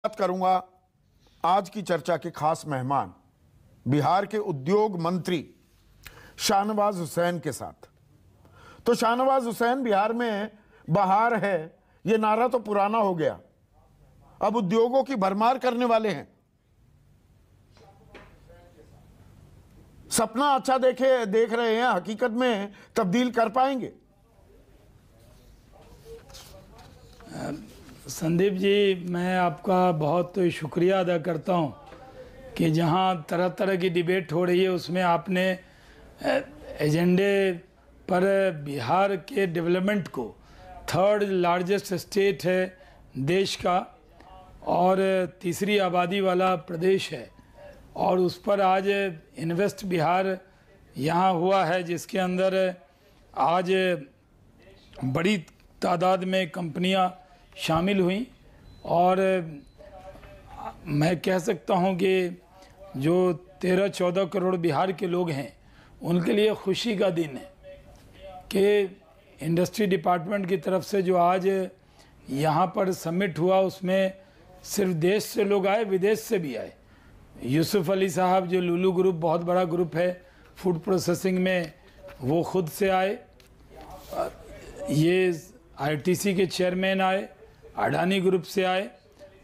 बात करूंगा आज की चर्चा के खास मेहमान बिहार के उद्योग मंत्री शाहनवाज हुसैन के साथ। तो शाहनवाज हुसैन बिहार में बहार है, ये नारा तो पुराना हो गया, अब उद्योगों की भरमार करने वाले हैं। सपना अच्छा देख रहे हैं, हकीकत में तब्दील कर पाएंगे? संदीप जी, मैं आपका बहुत शुक्रिया अदा करता हूं कि जहां तरह तरह की डिबेट हो रही है उसमें आपने एजेंडे पर बिहार के डेवलपमेंट को, थर्ड लार्जेस्ट स्टेट है देश का और तीसरी आबादी वाला प्रदेश है, और उस पर आज इन्वेस्ट बिहार यहाँ हुआ है, जिसके अंदर आज बड़ी तादाद में कंपनियां शामिल हुई। और मैं कह सकता हूं कि जो 13-14 करोड़ बिहार के लोग हैं उनके लिए खुशी का दिन है कि इंडस्ट्री डिपार्टमेंट की तरफ से जो आज यहाँ पर समिट हुआ उसमें सिर्फ देश से लोग आए, विदेश से भी आए। यूसुफ अली साहब, जो लुलु ग्रुप बहुत बड़ा ग्रुप है फूड प्रोसेसिंग में, वो खुद से आए। ये आईटीसी के चेयरमैन आए, अडानी ग्रुप से आए,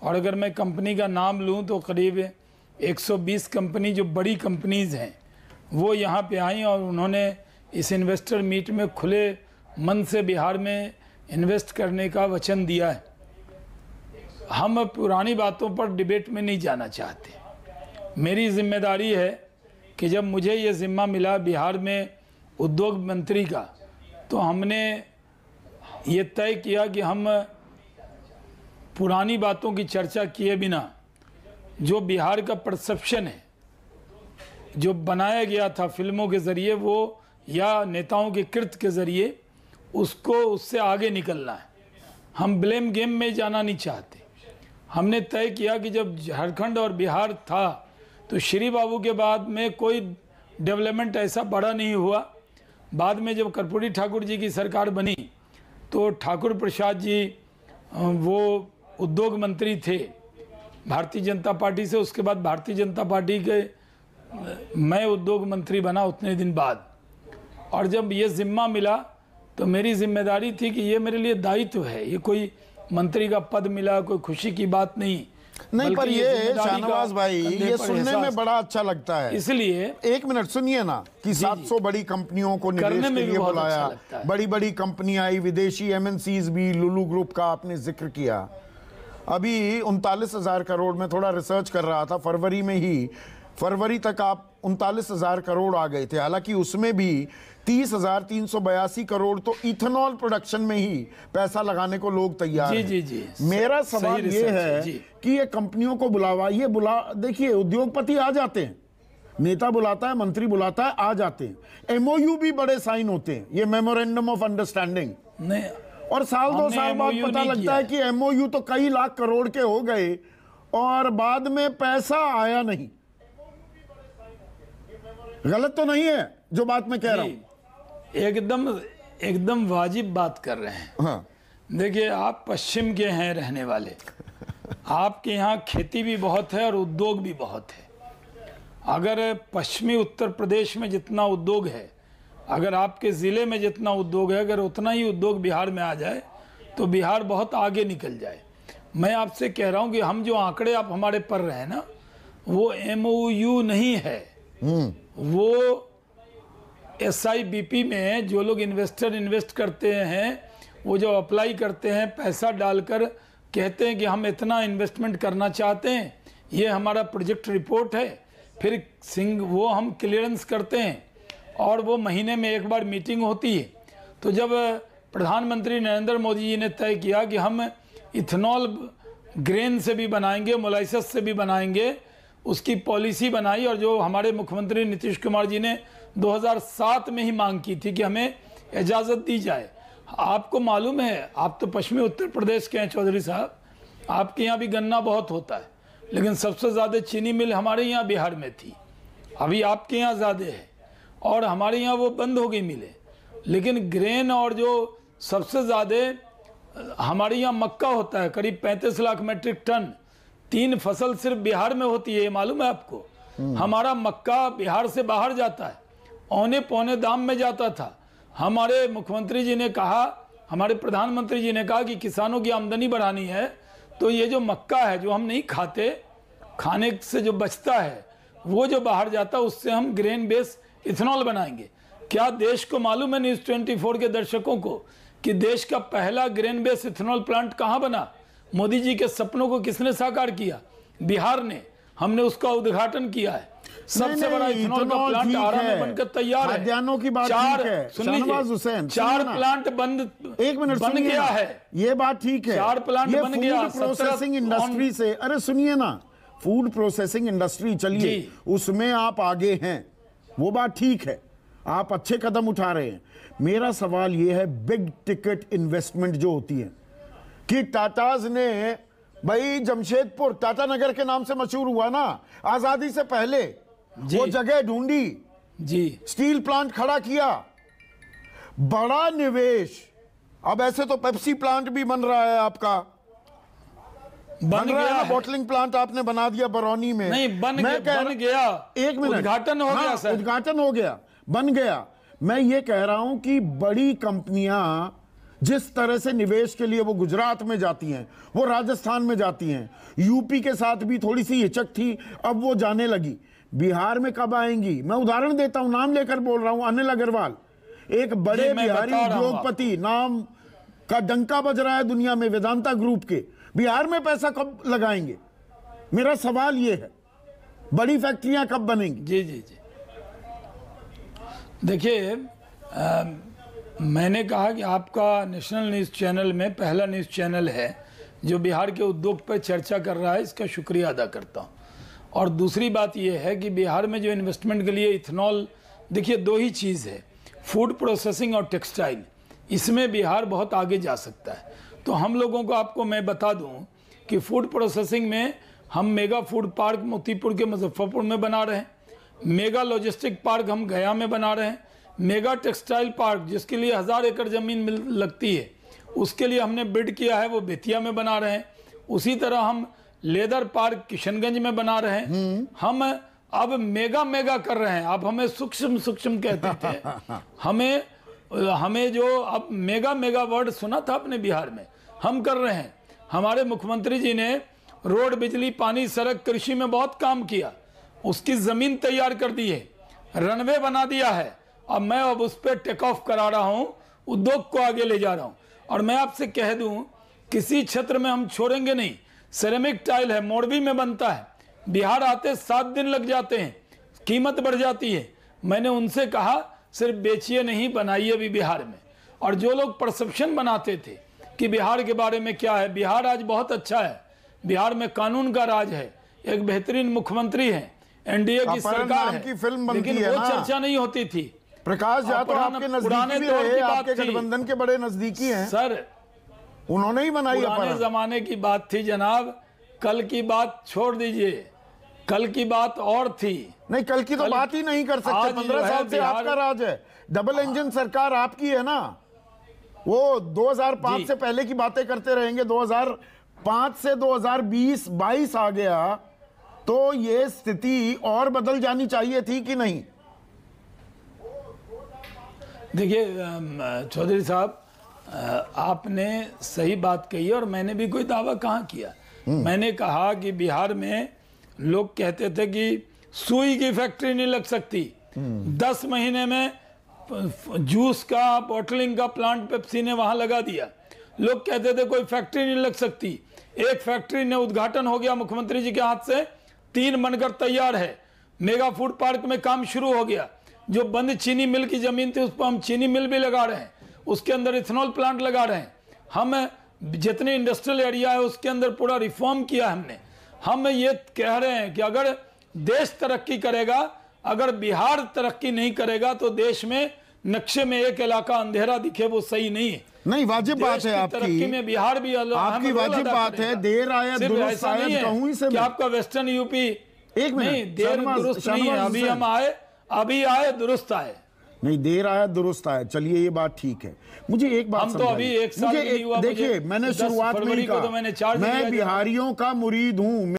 और अगर मैं कंपनी का नाम लूं तो करीब 120 कंपनी जो बड़ी कंपनीज़ हैं वो यहाँ पे आई और उन्होंने इस इन्वेस्टर मीट में खुले मन से बिहार में इन्वेस्ट करने का वचन दिया है। हम पुरानी बातों पर डिबेट में नहीं जाना चाहते। मेरी जिम्मेदारी है कि जब मुझे ये ज़िम्मा मिला बिहार में उद्योग मंत्री का, तो हमने ये तय किया कि हम पुरानी बातों की चर्चा किए बिना जो बिहार का परसेप्शन है, जो बनाया गया था फिल्मों के ज़रिए वो या नेताओं के कृत्य के ज़रिए, उसको उससे आगे निकलना है। हम ब्लेम गेम में जाना नहीं चाहते। हमने तय किया कि जब झारखंड और बिहार था तो श्री बाबू के बाद में कोई डेवलपमेंट ऐसा बड़ा नहीं हुआ। बाद में जब कर्पूरी ठाकुर जी की सरकार बनी तो ठाकुर प्रसाद जी वो उद्योग मंत्री थे भारतीय जनता पार्टी से, उसके बाद भारतीय जनता पार्टी के मैं उद्योग मंत्री बना उतने दिन बाद। और जब ये ज़िम्मा मिला तो मेरी जिम्मेदारी थी कि ये मेरे लिए दायित्व है, ये कोई मंत्री का पद मिला कोई खुशी की बात नहीं। पर ये शाहनवाज भाई, ये सुनने में बड़ा अच्छा लगता है। इसलिए एक मिनट सुनिए ना कि 700 बड़ी कंपनियों को निवेश के लिए बुलाया, बड़ी बड़ी कंपनी आई, विदेशी एमएनसीज भी, लुलु ग्रुप का आपने जिक्र किया। अभी 39,000 करोड़ में थोड़ा रिसर्च कर रहा था, फरवरी तक आप 39,000 करोड़ आ गए थे। हालांकि उसमें भी 30,382 करोड़ तो इथेनॉल प्रोडक्शन में ही पैसा लगाने को लोग तैयार हैं। जी। मेरा सवाल ये है कि ये कंपनियों को देखिए उद्योगपति आ जाते हैं, नेता बुलाता है, मंत्री बुलाता है, आ जाते हैं। एमओयू भी बड़े साइन होते हैं, ये मेमोरेंडम ऑफ अंडरस्टैंडिंग नहीं, और साल 2 साल बाद पता लगता है कि एमओयू तो कई लाख करोड़ के हो गए और बाद में पैसा आया नहीं। गलत तो नहीं है जो बात मैं कह रहा हूं? एकदम वाजिब बात कर रहे हैं। हाँ। देखिए, आप पश्चिम के हैं रहने वाले, आपके यहाँ खेती भी बहुत है और उद्योग भी बहुत है। अगर पश्चिमी उत्तर प्रदेश में जितना उद्योग है, अगर आपके ज़िले में जितना उद्योग है, अगर उतना ही उद्योग बिहार में आ जाए तो बिहार बहुत आगे निकल जाए। मैं आपसे कह रहा हूँ कि हम जो आंकड़े आप हमारे पढ़ रहे हैं ना, वो एमओयू नहीं है, वो SIBP में जो लोग इन्वेस्ट करते हैं, वो जो अप्लाई करते हैं, पैसा डालकर कहते हैं कि हम इतना इन्वेस्टमेंट करना चाहते हैं, ये हमारा प्रोजेक्ट रिपोर्ट है, फिर वो हम क्लियरेंस करते हैं और वो महीने में एक बार मीटिंग होती है। तो जब प्रधानमंत्री नरेंद्र मोदी जी ने तय किया कि हम इथेनॉल ग्रेन से भी बनाएंगे, मोलाइसिस से भी बनाएंगे, उसकी पॉलिसी बनाई, और जो हमारे मुख्यमंत्री नीतीश कुमार जी ने 2007 में ही मांग की थी कि हमें इजाज़त दी जाए। आपको मालूम है, आप तो पश्चिमी उत्तर प्रदेश के हैं चौधरी साहब, आपके यहाँ भी गन्ना बहुत होता है, लेकिन सबसे ज़्यादा चीनी मिल हमारे यहाँ बिहार में थी। अभी आपके यहाँ ज़्यादा है और हमारे यहाँ वो बंद हो गई मिले। लेकिन ग्रेन और जो सबसे ज़्यादा हमारे यहाँ मक्का होता है, करीब 35 लाख मेट्रिक टन, 3 फसल सिर्फ बिहार में होती है, ये मालूम है आपको? हमारा मक्का बिहार से बाहर जाता है, औने पौने दाम में जाता था। हमारे मुख्यमंत्री जी ने कहा, हमारे प्रधानमंत्री जी ने कहा कि किसानों की आमदनी बढ़ानी है, तो ये जो मक्का है जो हम नहीं खाते, खाने से जो बचता है वो जो बाहर जाता है, उससे हम ग्रेन बेस इथेनॉल बनाएंगे। क्या देश को मालूम है, न्यूज़ 24 के दर्शकों को, कि देश का पहला ग्रेन बेस इथेनॉल प्लांट कहाँ बना? मोदी जी के सपनों को किसने साकार किया? बिहार ने। हमने उसका उद्घाटन किया है। सबसे बड़ा इथेनॉल का प्लांट आरा में बनकर तैयार है। खाद्यान्नों की बात ठीक है, शहनवाज हुसैन, 4 प्लांट बंद, एक मिनट बन गया है, ये बात ठीक है। 4 प्लांट बन गया। फूड प्रोसेसिंग इंडस्ट्री से, अरे सुनिए ना, फूड प्रोसेसिंग इंडस्ट्री, चलिए उसमें आप आगे हैं, वो बात ठीक है, आप अच्छे कदम उठा रहे हैं। मेरा सवाल ये है, बिग टिकट इन्वेस्टमेंट जो होती है, कि टाटाज ने, भाई जमशेदपुर टाटा नगर के नाम से मशहूर हुआ ना आजादी से पहले, वो जगह ढूंढी जी, स्टील प्लांट खड़ा किया, बड़ा निवेश। अब ऐसे तो पेप्सी प्लांट भी बन रहा है आपका, बन गया है। बॉटलिंग प्लांट आपने बना दिया बरौनी में। नहीं, बन गया, एक मिनट, उद्घाटन हो गया सर, उद्घाटन हो गया, बन गया। मैं ये कह रहा हूं कि बड़ी कंपनियां जिस तरह से निवेश के लिए वो गुजरात में जाती हैं, वो राजस्थान में जाती हैं, यूपी के साथ भी थोड़ी सी हिचक थी, अब वो जाने लगी। बिहार में कब आएंगी? मैं उदाहरण देता हूं, नाम लेकर बोल रहा हूं, अनिल अग्रवाल, एक बड़े बिहारी उद्योगपति, नाम का डंका बज रहा है दुनिया में, वेदांता ग्रुप के। बिहार में पैसा कब लगाएंगे? मेरा सवाल ये है, बड़ी फैक्ट्रियां कब बनेंगी? जी जी जी, देखिए, मैंने कहा कि आपका नेशनल न्यूज़ चैनल में पहला न्यूज़ चैनल है जो बिहार के उद्योग पर चर्चा कर रहा है, इसका शुक्रिया अदा करता हूँ। और दूसरी बात यह है कि बिहार में जो इन्वेस्टमेंट के लिए इथेनॉल, देखिए 2 ही चीज़ है, फूड प्रोसेसिंग और टेक्सटाइल, इसमें बिहार बहुत आगे जा सकता है। तो हम लोगों को, आपको मैं बता दूं कि फूड प्रोसेसिंग में हम मेगा फूड पार्क मोतीपुर के मुजफ्फरपुर में बना रहे हैं, मेगा लॉजिस्टिक पार्क हम गया में बना रहे हैं, मेगा टेक्सटाइल पार्क जिसके लिए 1000 एकड़ ज़मीन लगती है, उसके लिए हमने बिड किया है, वो बेतिया में बना रहे हैं। उसी तरह हम लेदर पार्क किशनगंज में बना रहे हैं। हम अब मेगा कर रहे हैं, आप हमें सूक्ष्म कहते थे, हमें जो अब मेगा वर्ड सुना था अपने बिहार में, हम कर रहे हैं। हमारे मुख्यमंत्री जी ने रोड, बिजली, पानी, सड़क, कृषि में बहुत काम किया, उसकी ज़मीन तैयार कर दी है, रनवे बना दिया है। अब मैं उस पर टेक ऑफ करा रहा हूँ, उद्योग को आगे ले जा रहा हूँ। और मैं आपसे कह दूँ, किसी क्षेत्र में हम छोड़ेंगे नहीं। सिरेमिक टाइल है, मोरबी में बनता है, बिहार आते 7 दिन लग जाते हैं, कीमत बढ़ जाती है। मैंने उनसे कहा सिर्फ बेचिए नहीं, बनाइए भी बिहार में। और जो लोग परसेप्शन बनाते थे कि बिहार के बारे में क्या है, बिहार आज बहुत अच्छा है, बिहार में कानून का राज है, एक बेहतरीन मुख्यमंत्री है, एनडीए की सरकार है, लेकिन वो चर्चा नहीं होती थी। प्रकाश झा तो आपके नजदीकी भी रहे, आपके गठबंधन के बड़े नजदीकी हैं सर, उन्होंने ही बनाई। पुराने जमाने की बात थी जनाब, कल की बात छोड़ दीजिए, कल की बात और थी। नहीं, कल की तो बात ही नहीं कर सकते, 15 साल से आपका राज है, डबल इंजन सरकार आपकी है ना। वो 2005 से पहले की बातें करते रहेंगे, 2005 से 2020-22 आ गया, तो ये स्थिति और बदल जानी चाहिए थी कि नहीं? देखिए चौधरी साहब, आपने सही बात कही और मैंने भी कोई दावा कहाँ किया। मैंने कहा कि बिहार में लोग कहते थे कि सुई की फैक्ट्री नहीं लग सकती, 10 महीने में जूस का, बॉटलिंग का प्लांट पेप्सी ने वहां लगा दिया। लोग कहते थे कोई फैक्ट्री नहीं लग सकती, एक फैक्ट्री ने उद्घाटन हो गया मुख्यमंत्री जी के हाथ से, 3 बनकर तैयार है, मेगा फूड पार्क में काम शुरू हो गया। जो बंद चीनी मिल की जमीन थी उस पर हम चीनी मिल भी लगा रहे हैं, उसके अंदर इथेनॉल प्लांट लगा रहे हैं। हम जितने इंडस्ट्रियल एरिया है उसके अंदर पूरा रिफॉर्म किया हमने। हम ये कह रहे हैं कि अगर देश तरक्की करेगा, अगर बिहार तरक्की नहीं करेगा, तो देश में नक्शे में एक इलाका अंधेरा दिखे, वो सही नहीं है। नहीं, वाजिब बात है आपकी, तरक्की में बिहार भी आपकी वाजिब बात है। देर आया दुरुस्त आया कहूं से कि आपका वेस्टर्न यूपी एक नहीं, देर दुरुस्त नहीं है। अभी हम आए, अभी आए, दुरुस्त आए। नहीं दे रहा है, दुरुस्त है, चलिए ये बात ठीक है। मुझे एक बात हम तो अभी एक साल भी नहीं हुआ, देखिए मैंने शुरुआत में ही कहा, तो मैंने चार्ज मैं बिहारियों का मुरीद हूं।